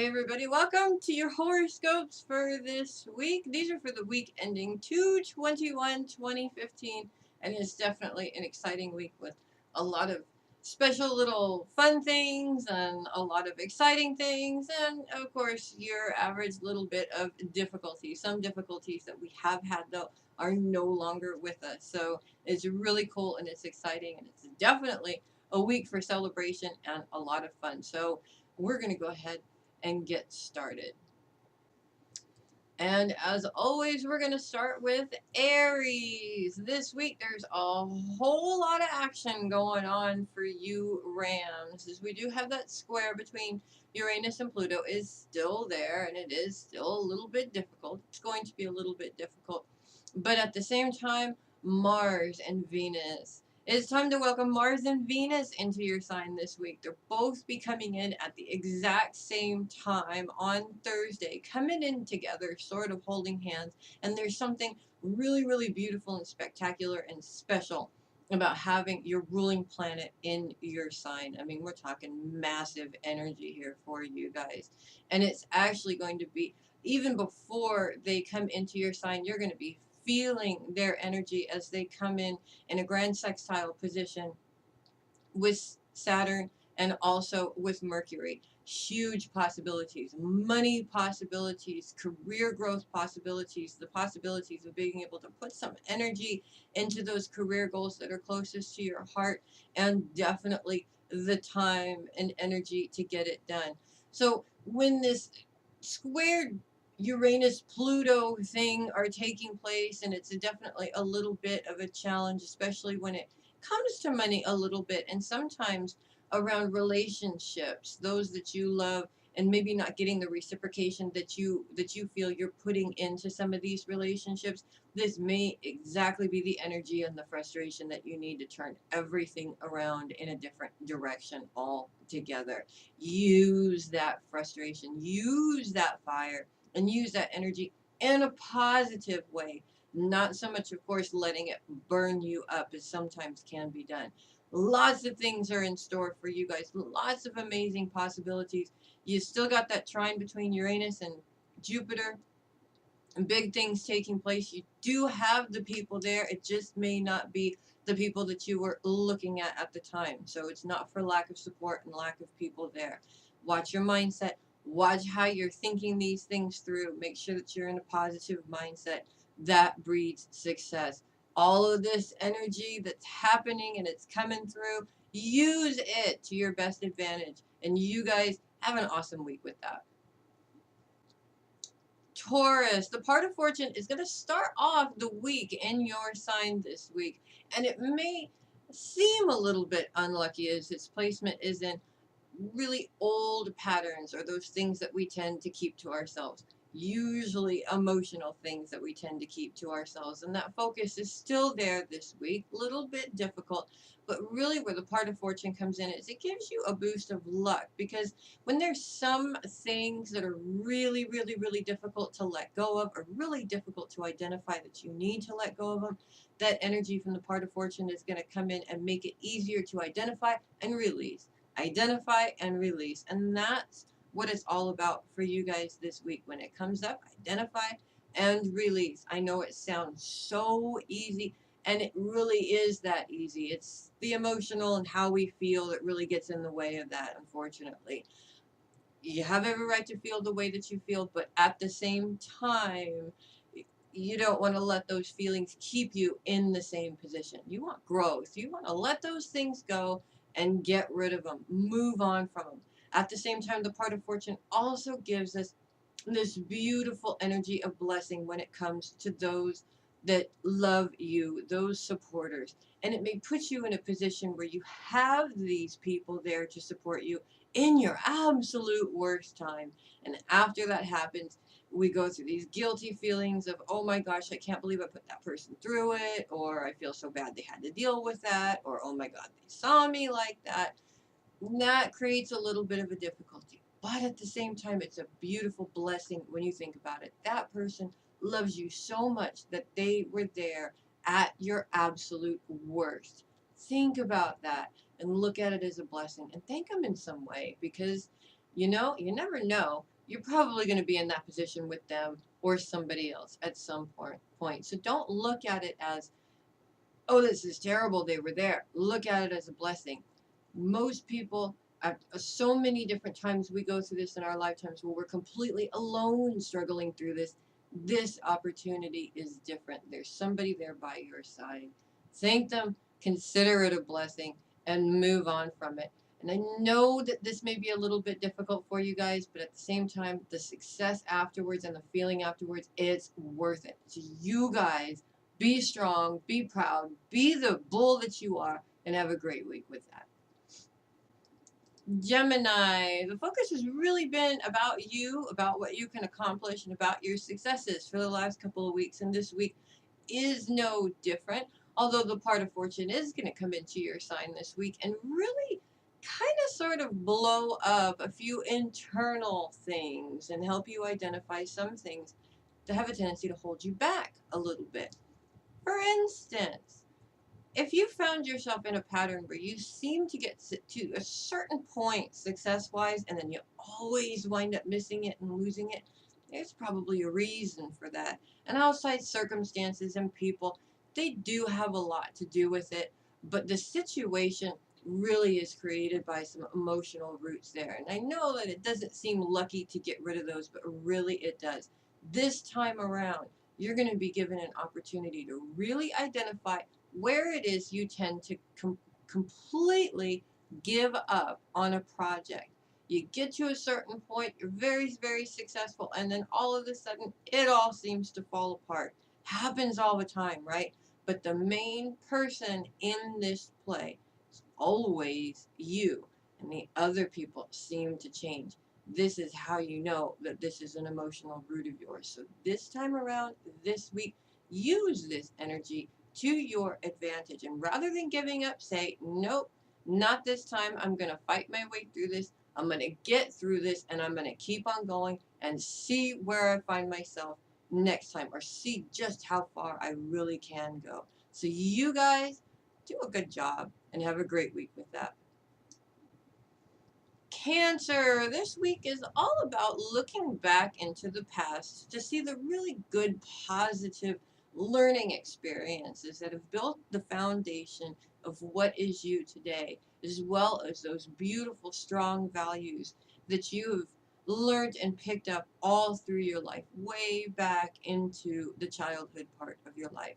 Hi everybody, welcome to your horoscopes for this week. These are for the week ending 2/21/2015, and it's definitely an exciting week with a lot of special little fun things and a lot of exciting things, and of course your average little bit of difficulty. Some difficulties that we have had though are no longer with us. So it's really cool and it's exciting, and it's definitely a week for celebration and a lot of fun. So we're going to go ahead and get started. And as always, we're going to start with Aries. This week, there's a whole lot of action going on for you Rams, as we do have that square between Uranus and Pluto is still there, and it is still a little bit difficult. It's going to be a little bit difficult. But at the same time, Mars and Venus. It's time to welcome Mars and Venus into your sign this week. They're both be coming in at the exact same time on Thursday, coming in together, sort of holding hands. And there's something really, really beautiful and spectacular and special about having your ruling planet in your sign. I mean, we're talking massive energy here for you guys. And it's actually going to be, even before they come into your sign, you're going to be feeling their energy as they come in a grand sextile position with Saturn and also with Mercury. Huge possibilities, money possibilities, career growth possibilities, the possibilities of being able to put some energy into those career goals that are closest to your heart, and definitely the time and energy to get it done. So when this squared Uranus Pluto thing are taking place, and it's definitely a little bit of a challenge, especially when it comes to money a little bit, and sometimes around relationships, those that you love, and maybe not getting the reciprocation that you feel you're putting into some of these relationships. This may exactly be the energy and the frustration that you need to turn everything around in a different direction altogether. Use that frustration, use that fire, and use that energy in a positive way. Not so much, of course, letting it burn you up, as sometimes can be done. Lots of things are in store for you guys. Lots of amazing possibilities. You still got that trine between Uranus and Jupiter. Big things taking place. You do have the people there. It just may not be the people that you were looking at the time. So it's not for lack of support and lack of people there. Watch your mindset. Watch how you're thinking these things through. Make sure that you're in a positive mindset. That breeds success. All of this energy that's happening and it's coming through, use it to your best advantage. And you guys have an awesome week with that. Taurus, the part of fortune is going to start off the week in your sign this week, and it may seem a little bit unlucky as its placement is in really old patterns, or those things that we tend to keep to ourselves. Usually emotional things that we tend to keep to ourselves. And that focus is still there this week. A little bit difficult, but really where the part of fortune comes in is it gives you a boost of luck, because when there's some things that are really, really, really difficult to let go of, or really difficult to identify that you need to let go of them, that energy from the part of fortune is going to come in and make it easier to identify and release. Identify and release. And that's what it's all about for you guys this week. When it comes up, identify and release. I know it sounds so easy, and it really is that easy. It's the emotional and how we feel that really gets in the way of that, unfortunately. You have every right to feel the way that you feel, but at the same time, you don't want to let those feelings keep you in the same position. You want growth. You want to let those things go and get rid of them, move on from them. At the same time, the part of fortune also gives us this beautiful energy of blessing when it comes to those that love you, those supporters. And it may put you in a position where you have these people there to support you in your absolute worst time. And after that happens, we go through these guilty feelings of, oh my gosh, I can't believe I put that person through it, or I feel so bad they had to deal with that, or oh my God, they saw me like that. That creates a little bit of a difficulty. But at the same time, it's a beautiful blessing when you think about it. That person loves you so much that they were there at your absolute worst. Think about that and look at it as a blessing and thank them in some way, because you never know you're probably going to be in that position with them or somebody else at some point. So don't look at it as, oh, this is terrible, they were there. Look at it as a blessing. Most people, at so many different times we go through this in our lifetimes where we're completely alone struggling through this. This opportunity is different. There's somebody there by your side. Thank them, consider it a blessing, and move on from it. And I know that this may be a little bit difficult for you guys, but at the same time, the success afterwards and the feeling afterwards, it's worth it. So you guys, be strong, be proud, be the bull that you are, and have a great week with that. Gemini, the focus has really been about you, about what you can accomplish, and about your successes for the last couple of weeks. And this week is no different, although the part of fortune is going to come into your sign this week and really kind of sort of blow up a few internal things and help you identify some things that have a tendency to hold you back a little bit. For instance, if you found yourself in a pattern where you seem to get to a certain point success wise and then you always wind up missing it and losing it, there's probably a reason for that. And outside circumstances and people, they do have a lot to do with it, but the situation really is created by some emotional roots there. And I know that it doesn't seem lucky to get rid of those, but really it does. This time around, you're going to be given an opportunity to really identify where it is you tend to completely give up on a project. You get to a certain point, you're very, very successful, and then all of a sudden, it all seems to fall apart. Happens all the time, right? But the main person in this play is always you, and the other people seem to change. This is how you know that this is an emotional root of yours. So this time around, this week, use this energy to your advantage. And rather than giving up, say, nope, not this time. I'm going to fight my way through this. I'm going to get through this and I'm going to keep on going and see where I find myself next time or see just how far I really can go. So you guys do a good job and have a great week with that. Cancer, this week is all about looking back into the past to see the really good, positive learning experiences that have built the foundation of what is you today, as well as those beautiful, strong values that you've learned and picked up all through your life, way back into the childhood part of your life.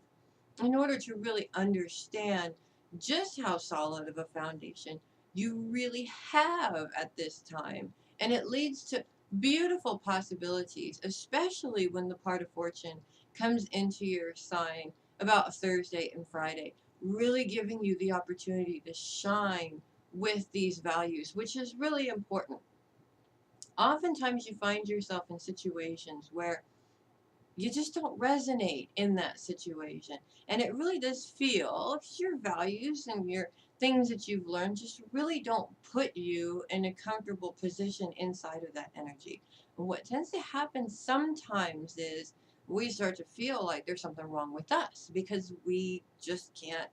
In order to really understand just how solid of a foundation you really have at this time. And it leads to beautiful possibilities, especially when the part of fortune comes into your sign about Thursday and Friday, really giving you the opportunity to shine with these values, which is really important. Oftentimes you find yourself in situations where you just don't resonate in that situation. And it really does feel your values and your things that you've learned just really don't put you in a comfortable position inside of that energy. And what tends to happen sometimes is we start to feel like there's something wrong with us because we just can't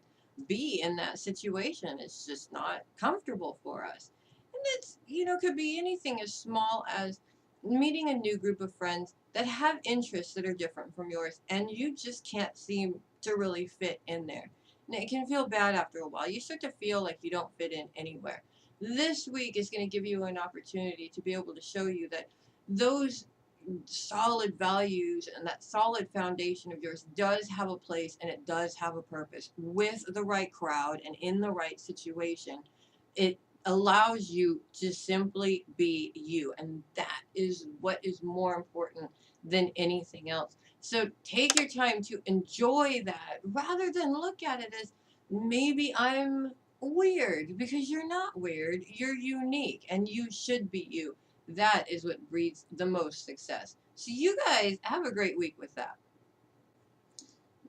be in that situation. It's just not comfortable for us. And it's, could be anything as small as meeting a new group of friends that have interests that are different from yours and you just can't seem to really fit in there. And it can feel bad after a while. You start to feel like you don't fit in anywhere. This week is going to give you an opportunity to be able to show you that those solid values and that solid foundation of yours does have a place and it does have a purpose with the right crowd and in the right situation. It allows you to simply be you, and that is what is more important than anything else. So take your time to enjoy that rather than look at it as maybe I'm weird, because you're not weird, you're unique and you should be you. That is what breeds the most success. So you guys have a great week with that.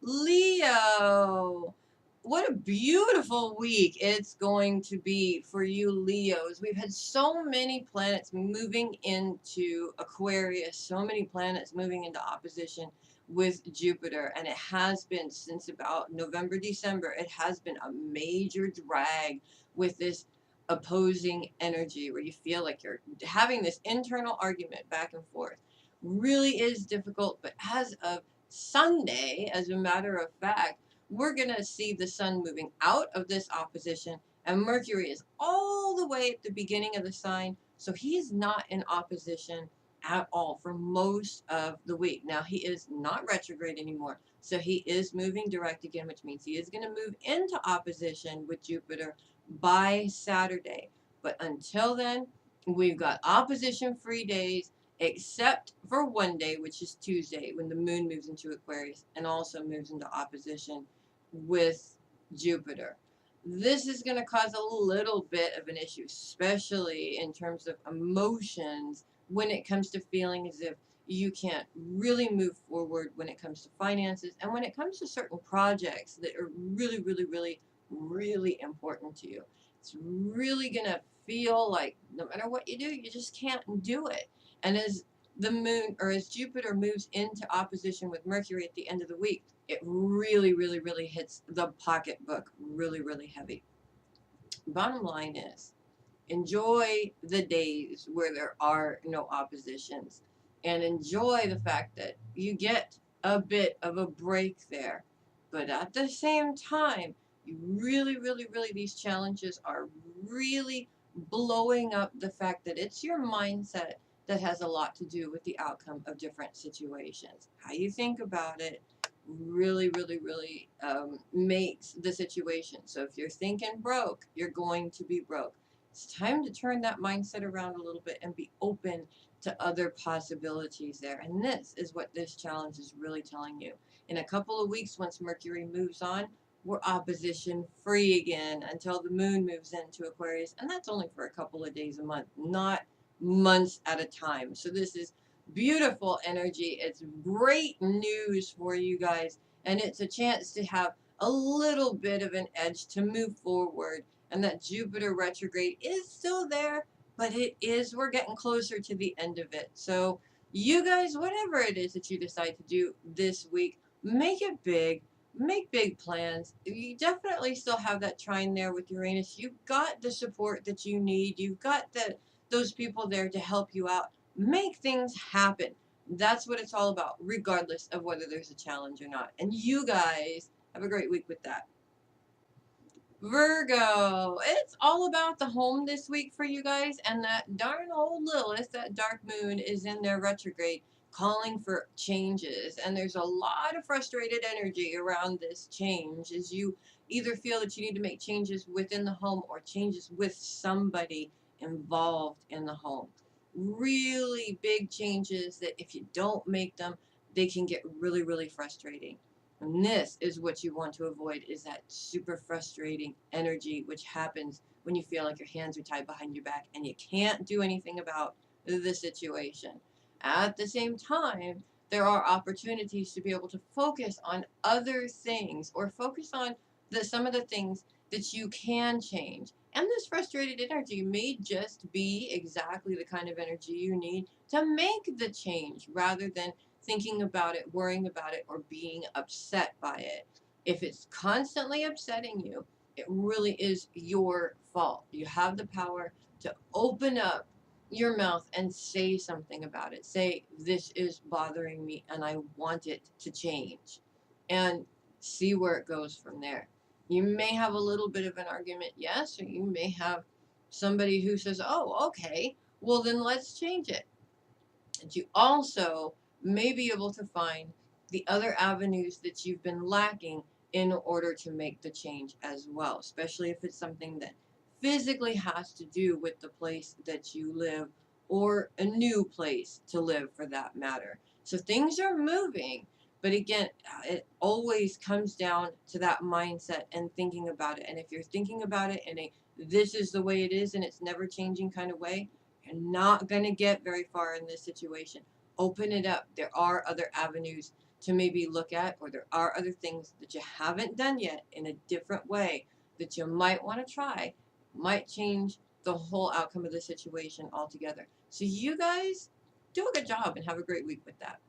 Leo, what a beautiful week it's going to be for you Leos. We've had so many planets moving into Aquarius, so many planets moving into opposition with Jupiter, and it has been since about November, December. It has been a major drag with this opposing energy where you feel like you're having this internal argument back and forth really is difficult. But as of Sunday, as a matter of fact, we're going to see the sun moving out of this opposition, and Mercury is all the way at the beginning of the sign. So he is not in opposition at all for most of the week. Now, he is not retrograde anymore. So he is moving direct again, which means he is going to move into opposition with Jupiter by Saturday. But until then, we've got opposition free days, except for one day, which is Tuesday, when the moon moves into Aquarius and also moves into opposition with Jupiter. This is going to cause a little bit of an issue, especially in terms of emotions when it comes to feeling as if you can't really move forward when it comes to finances and when it comes to certain projects that are really, really, really, really important to you. It's really going to feel like no matter what you do, you just can't do it. And as the moon, or as Jupiter moves into opposition with Mercury at the end of the week, it really, really, really hits the pocketbook really, really heavy. Bottom line is, enjoy the days where there are no oppositions and enjoy the fact that you get a bit of a break there. But at the same time, you really, really, really, these challenges are really blowing up the fact that it's your mindset that has a lot to do with the outcome of different situations. How you think about it really, really, really makes the situation. So if you're thinking broke, you're going to be broke. It's time to turn that mindset around a little bit and be open to other possibilities there. And this is what this challenge is really telling you. In a couple of weeks, once Mercury moves on, we're opposition free again until the moon moves into Aquarius. And that's only for a couple of days a month, not months at a time. So this is beautiful energy. It's great news for you guys. And it's a chance to have a little bit of an edge to move forward. And that Jupiter retrograde is still there, but we're getting closer to the end of it. So you guys, whatever it is that you decide to do this week, make it big, make big plans. You definitely still have that trine there with Uranus. You've got the support that you need. You've got those people there to help you out. Make things happen. That's what it's all about, regardless of whether there's a challenge or not. And you guys have a great week with that. Virgo, it's all about the home this week for you guys, and that darn old Lilith, that dark moon, is in their retrograde, calling for changes. And there's a lot of frustrated energy around this change as you either feel that you need to make changes within the home or changes with somebody involved in the home. Really big changes that if you don't make them, they can get really, really frustrating. And this is what you want to avoid, is that super frustrating energy which happens when you feel like your hands are tied behind your back and you can't do anything about the situation. At the same time, there are opportunities to be able to focus on other things or focus on some of the things that you can change. And this frustrated energy may just be exactly the kind of energy you need to make the change rather than thinking about it, worrying about it, or being upset by it. If it's constantly upsetting you, it really is your fault. You have the power to open up your mouth and say something about it. Say, this is bothering me and I want it to change. And see where it goes from there. You may have a little bit of an argument, yes, or you may have somebody who says, oh, okay, well then let's change it. And you also may be able to find the other avenues that you've been lacking in order to make the change as well, especially if it's something that physically has to do with the place that you live or a new place to live for that matter. So things are moving, but again, it always comes down to that mindset and thinking about it. And if you're thinking about it in a this is the way it is and it's never changing kind of way, you're not going to get very far in this situation. Open it up. There are other avenues to maybe look at, or there are other things that you haven't done yet in a different way that you might want to try. Might change the whole outcome of the situation altogether. So you guys do a good job and have a great week with that.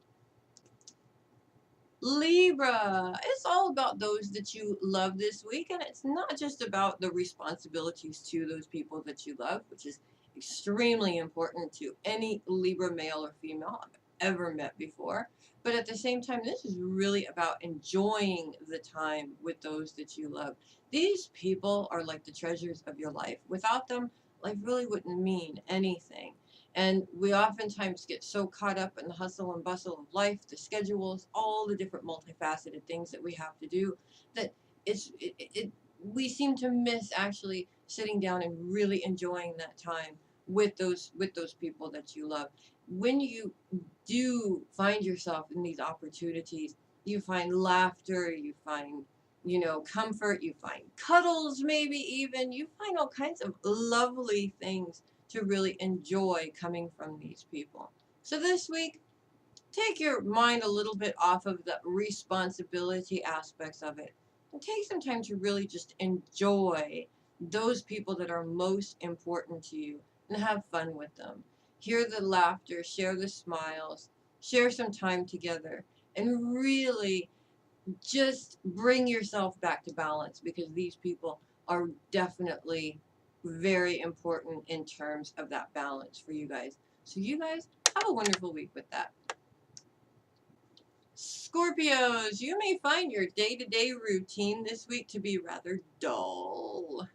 Libra, it's all about those that you love this week, and it's not just about the responsibilities to those people that you love, which is extremely important to any Libra male or female I've ever met before. But at the same time, this is really about enjoying the time with those that you love. These people are like the treasures of your life. Without them, life really wouldn't mean anything. And we oftentimes get so caught up in the hustle and bustle of life, the schedules, all the different multifaceted things that we have to do, that we seem to miss actually sitting down and really enjoying that time with those people that you love. When you do find yourself in these opportunities, you find laughter, you find comfort, you find cuddles, maybe even you find all kinds of lovely things to really enjoy coming from these people. So this week, take your mind a little bit off of the responsibility aspects of it and take some time to really just enjoy those people that are most important to you and have fun with them. Hear the laughter, share the smiles, share some time together, and really just bring yourself back to balance because these people are definitely very important in terms of that balance for you guys. So you guys have a wonderful week with that. Scorpios, you may find your day-to-day routine this week to be rather dull.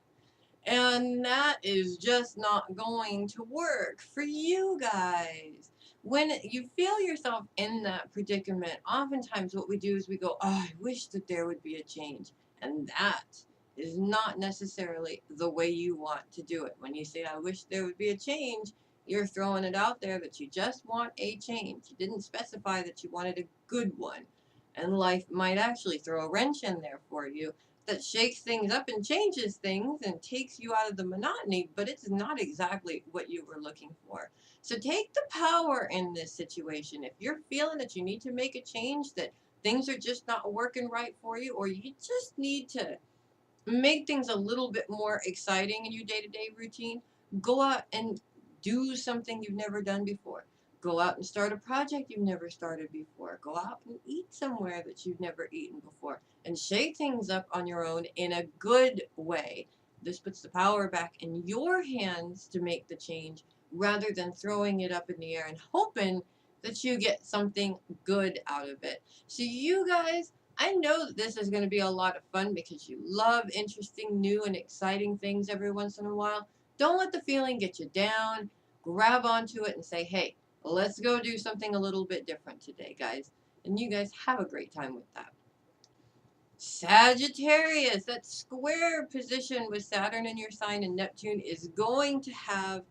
And that is just not going to work for you guys. When you feel yourself in that predicament, oftentimes what we do is we go, oh, I wish that there would be a change. And that is not necessarily the way you want to do it. When you say, I wish there would be a change, you're throwing it out there that you just want a change. You didn't specify that you wanted a good one. And life might actually throw a wrench in there for you that shakes things up and changes things and takes you out of the monotony, but it's not exactly what you were looking for. So take the power in this situation. If you're feeling that you need to make a change, that things are just not working right for you, or you just need to make things a little bit more exciting in your day-to-day routine, go out and do something you've never done before. Go out and start a project you've never started before. Go out and eat somewhere that you've never eaten before and shake things up on your own in a good way. This puts the power back in your hands to make the change rather than throwing it up in the air and hoping that you get something good out of it. So you guys, I know that this is going to be a lot of fun because you love interesting, new, and exciting things every once in a while. Don't let the feeling get you down. Grab onto it and say, hey, let's go do something a little bit different today, guys. And you guys have a great time with that. Sagittarius, that square position with Saturn in your sign and Neptune is going to have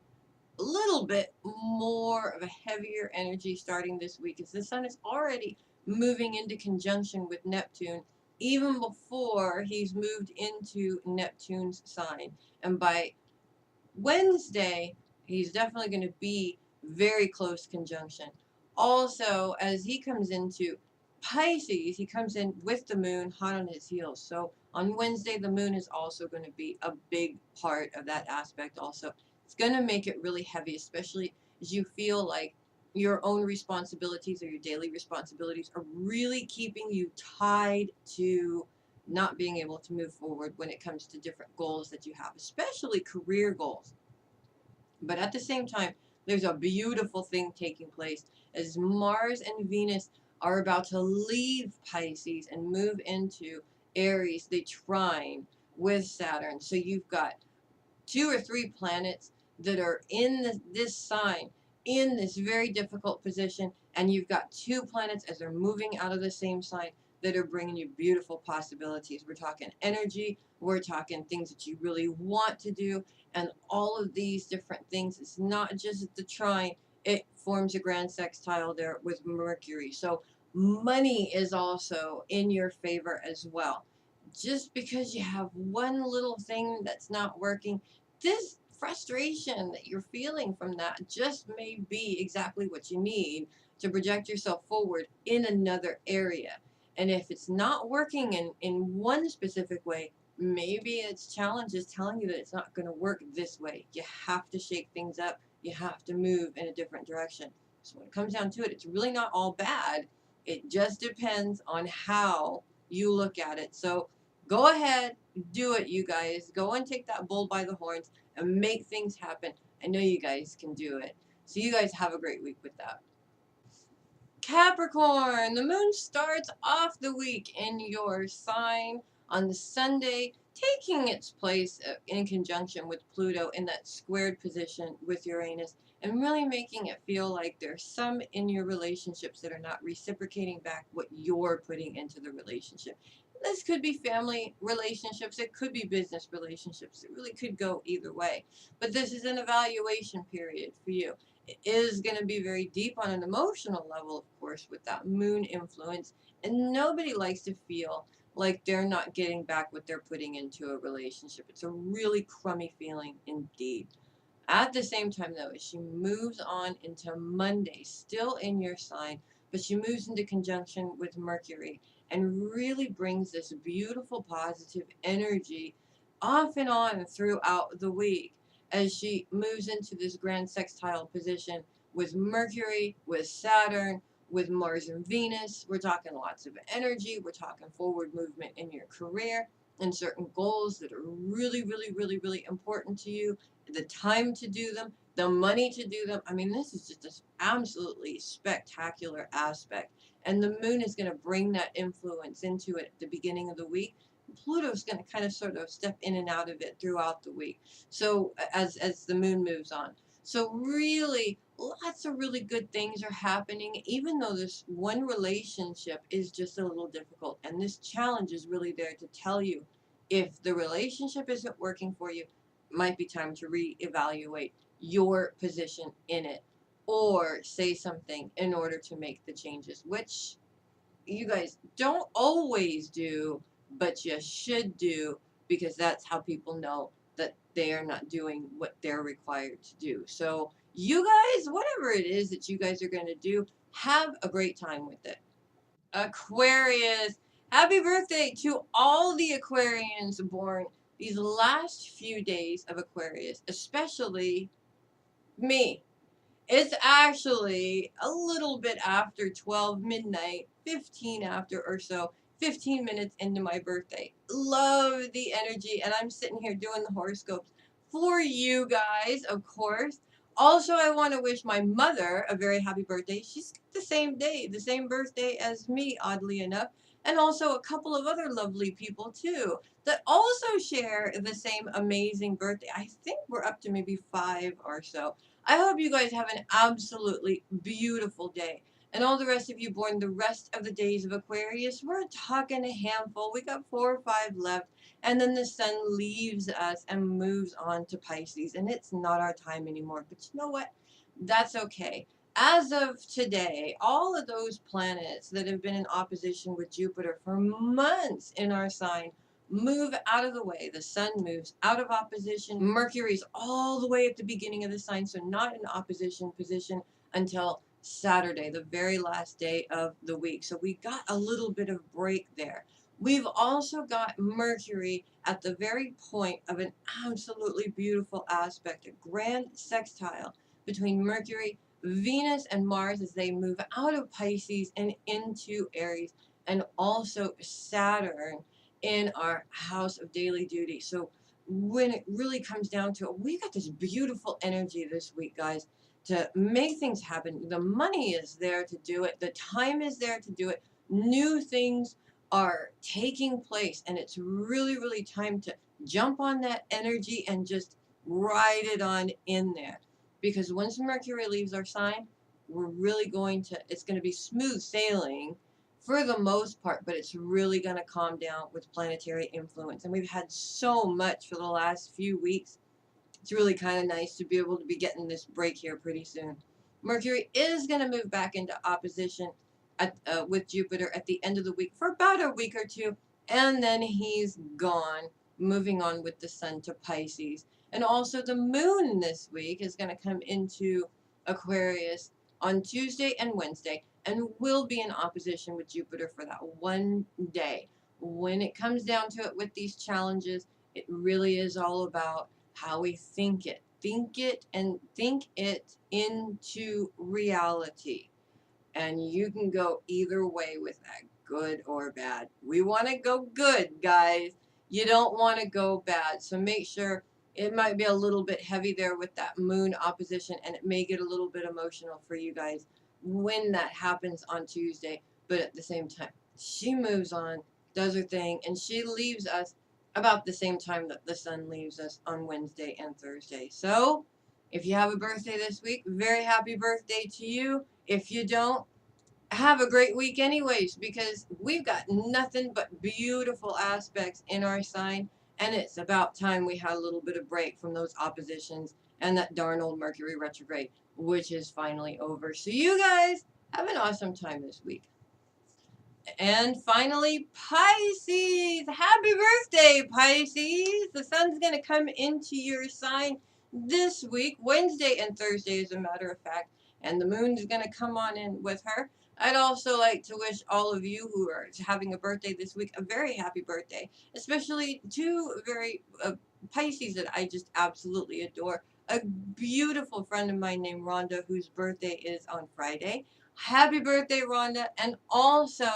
a little bit more of a heavier energy starting this week as the sun is already moving into conjunction with Neptune even before he's moved into Neptune's sign. And by Wednesday, he's definitely going to be very close conjunction. Also, as he comes into Pisces, he comes in with the moon hot on his heels. So on Wednesday, the moon is also going to be a big part of that aspect also. It's going to make it really heavy, especially as you feel like your own responsibilities or your daily responsibilities are really keeping you tied to not being able to move forward when it comes to different goals that you have, especially career goals. But at the same time, there's a beautiful thing taking place as Mars and Venus are about to leave Pisces and move into Aries. They trine with Saturn. So you've got 2 or 3 planets that are in this sign in this very difficult position, and you've got 2 planets as they're moving out of the same sign that are bringing you beautiful possibilities. We're talking energy, we're talking things that you really want to do, and all of these different things. It's not just the trine, it forms a grand sextile there with Mercury. So money is also in your favor as well. Just because you have one little thing that's not working, this frustration that you're feeling from that just may be exactly what you need to project yourself forward in another area. And if it's not working in one specific way, maybe its challenge is telling you that it's not going to work this way. You have to shake things up. You have to move in a different direction. So when it comes down to it, it's really not all bad. It just depends on how you look at it. So go ahead, do it, you guys. Go and take that bull by the horns and make things happen. I know you guys can do it. So you guys have a great week with that. Capricorn, the moon starts off the week in your sign on the Sunday, taking its place in conjunction with Pluto in that squared position with Uranus, and really making it feel like there's some in your relationships that are not reciprocating back what you're putting into the relationship. This could be family relationships, it could be business relationships, it really could go either way. But this is an evaluation period for you. It is going to be very deep on an emotional level, of course, with that moon influence. And nobody likes to feel like they're not getting back what they're putting into a relationship. It's a really crummy feeling indeed. At the same time, though, as she moves on into Monday, still in your sign, but she moves into conjunction with Mercury and really brings this beautiful positive energy off and on throughout the week as she moves into this grand sextile position with Mercury, with Saturn, with Mars and Venus. We're talking lots of energy. We're talking forward movement in your career and certain goals that are really, really, really, really important to you, the time to do them, the money to do them. I mean, this is just this absolutely spectacular aspect. And the moon is going to bring that influence into it at the beginning of the week. Pluto's going to kind of sort of step in and out of it throughout the week. So as the moon moves on. So really, lots of really good things are happening, even though this one relationship is just a little difficult. And this challenge is really there to tell you if the relationship isn't working for you, might be time to reevaluate your position in it or say something in order to make the changes, which you guys don't always do, but you should do, because that's how people know that they are not doing what they're required to do. So you guys, whatever it is that you guys are going to do, have a great time with it. Aquarius, happy birthday to all the Aquarians born these last few days of Aquarius, especially me. It's actually a little bit after 12 midnight, 15 after or so, 15 minutes into my birthday. Love the energy, and I'm sitting here doing the horoscopes for you guys, of course. Also, I want to wish my mother a very happy birthday. She's got the same day, the same birthday as me, oddly enough, and also a couple of other lovely people too that also share the same amazing birthday. I think we're up to maybe 5 or so. I hope you guys have an absolutely beautiful day. And all the rest of you born the rest of the days of Aquarius, we're talking a handful. We got 4 or 5 left. And then the sun leaves us and moves on to Pisces. And it's not our time anymore. But you know what? That's okay. As of today, all of those planets that have been in opposition with Jupiter for months in our sign move out of the way. The sun moves out of opposition. Mercury's all the way at the beginning of the sign, so not in opposition position until Saturday, the very last day of the week. So we got a little bit of break there. We've also got Mercury at the very point of an absolutely beautiful aspect, a grand sextile between Mercury, Venus, and Mars as they move out of Pisces and into Aries, and also Saturn in our house of daily duty. So when it really comes down to it, we got this beautiful energy this week, guys, to make things happen. The money is there to do it. The time is there to do it. New things are taking place, and it's really, really time to jump on that energy and just ride it on in there. Because once Mercury leaves our sign, we're really going to, it's going to be smooth sailing for the most part, but it's really going to calm down with planetary influence. And we've had so much for the last few weeks. It's really kind of nice to be able to be getting this break here pretty soon. Mercury is going to move back into opposition with Jupiter at the end of the week for about a week or two, and then he's gone, moving on with the sun to Pisces. And also the moon this week is going to come into Aquarius on Tuesday and Wednesday, and will be in opposition with Jupiter for that one day. When it comes down to it with these challenges, it really is all about how we think it. Think it and think it into reality. And you can go either way with that, good or bad. We want to go good, guys. You don't want to go bad. So make sure it might be a little bit heavy there with that moon opposition, and it may get a little bit emotional for you guys when that happens on Tuesday. But at the same time, she moves on, does her thing, and she leaves us about the same time that the sun leaves us on Wednesday and Thursday. So if you have a birthday this week, very happy birthday to you. If you don't, have a great week anyways, because we've got nothing but beautiful aspects in our sign, and it's about time we had a little bit of break from those oppositions and that darn old Mercury retrograde, which is finally over. So you guys have an awesome time this week. And finally, Pisces. Happy birthday, Pisces. The sun's going to come into your sign this week, Wednesday and Thursday, as a matter of fact. And the moon's going to come on in with her. I'd also like to wish all of you who are having a birthday this week a very happy birthday, especially two very Pisces that I just absolutely adore. A beautiful friend of mine named Rhonda, whose birthday is on Friday. Happy birthday, Rhonda. And also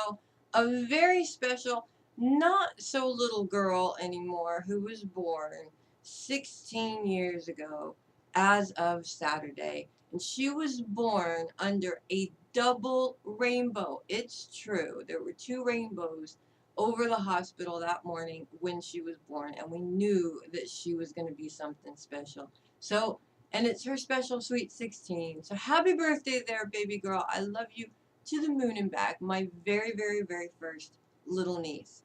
a very special, not so little girl anymore who was born 16 years ago as of Saturday. And she was born under a double rainbow. It's true. There were two rainbows over the hospital that morning when she was born, and we knew that she was going to be something special. So, and it's her special sweet 16. So happy birthday there, baby girl. I love you to the moon and back, my very, very, very first little niece.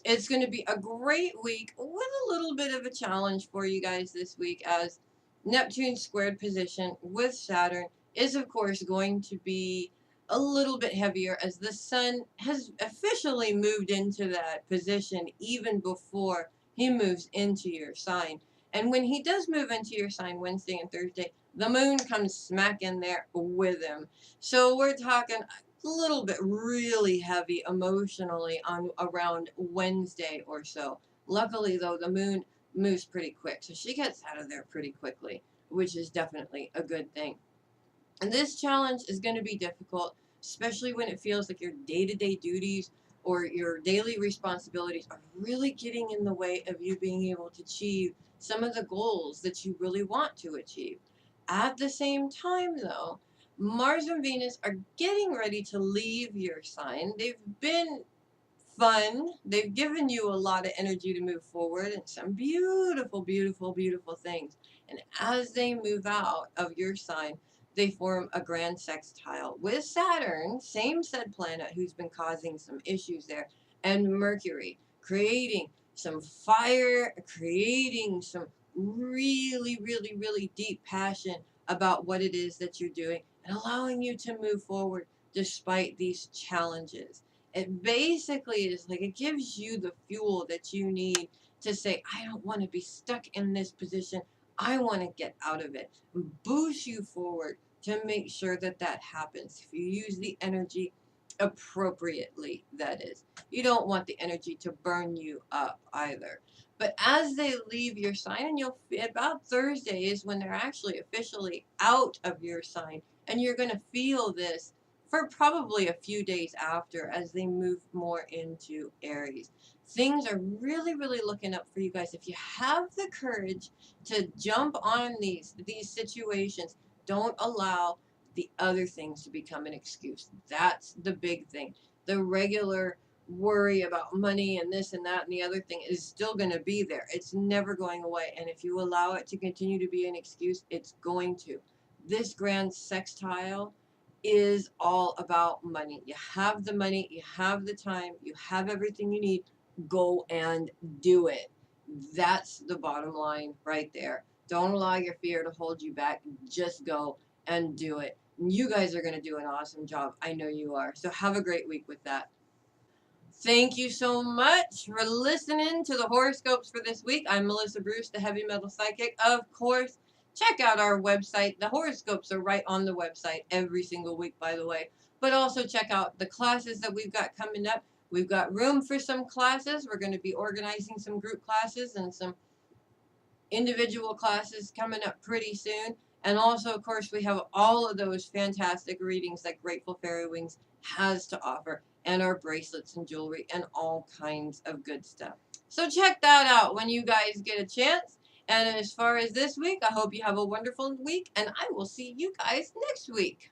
It's going to be a great week with a little bit of a challenge for you guys this week, as Neptune's squared position with Saturn is, of course, going to be a little bit heavier, as the sun has officially moved into that position even before he moves into your sign. And when he does move into your sign Wednesday and Thursday, the moon comes smack in there with him. So we're talking a little bit really heavy emotionally on around Wednesday or so. Luckily, though, the moon moves pretty quick, so she gets out of there pretty quickly, which is definitely a good thing. And this challenge is going to be difficult, especially when it feels like your day-to-day duties or your daily responsibilities are really getting in the way of you being able to achieve some of the goals that you really want to achieve. At the same time, though, Mars and Venus are getting ready to leave your sign. They've been fun. They've given you a lot of energy to move forward and some beautiful, beautiful, beautiful things. And as they move out of your sign, they form a grand sextile with Saturn, same said planet who's been causing some issues there, and Mercury, creating some fire, creating some really, really, really deep passion about what it is that you're doing, and allowing you to move forward despite these challenges. It basically is like it gives you the fuel that you need to say, I don't want to be stuck in this position. I want to get out of it. Boost you forward to make sure that that happens. If you use the energy appropriately, that is. You don't want the energy to burn you up either. But as they leave your sign, and you'll about Thursday is when they're actually officially out of your sign, and you're going to feel this for probably a few days after as they move more into Aries. Things are really, really looking up for you guys. If you have the courage to jump on these situations, don't allow the other things to become an excuse. That's the big thing. The regular worry about money and this and that and the other thing is still going to be there. It's never going away. And if you allow it to continue to be an excuse, it's going to. This grand sextile is all about money. You have the money, you have the time, you have everything you need. Go and do it. That's the bottom line right there. Don't allow your fear to hold you back. Just go and do it. You guys are going to do an awesome job. I know you are. So have a great week with that. Thank you so much for listening to the horoscopes for this week. I'm Melissa Bruce, the Heavy Metal Psychic. Of course, check out our website. The horoscopes are right on the website every single week, by the way. But also check out the classes that we've got coming up. We've got room for some classes. We're going to be organizing some group classes and some individual classes coming up pretty soon. And also, of course, we have all of those fantastic readings that Grateful Fairy Wings has to offer, and our bracelets and jewelry and all kinds of good stuff. So check that out when you guys get a chance. And as far as this week, I hope you have a wonderful week, and I will see you guys next week.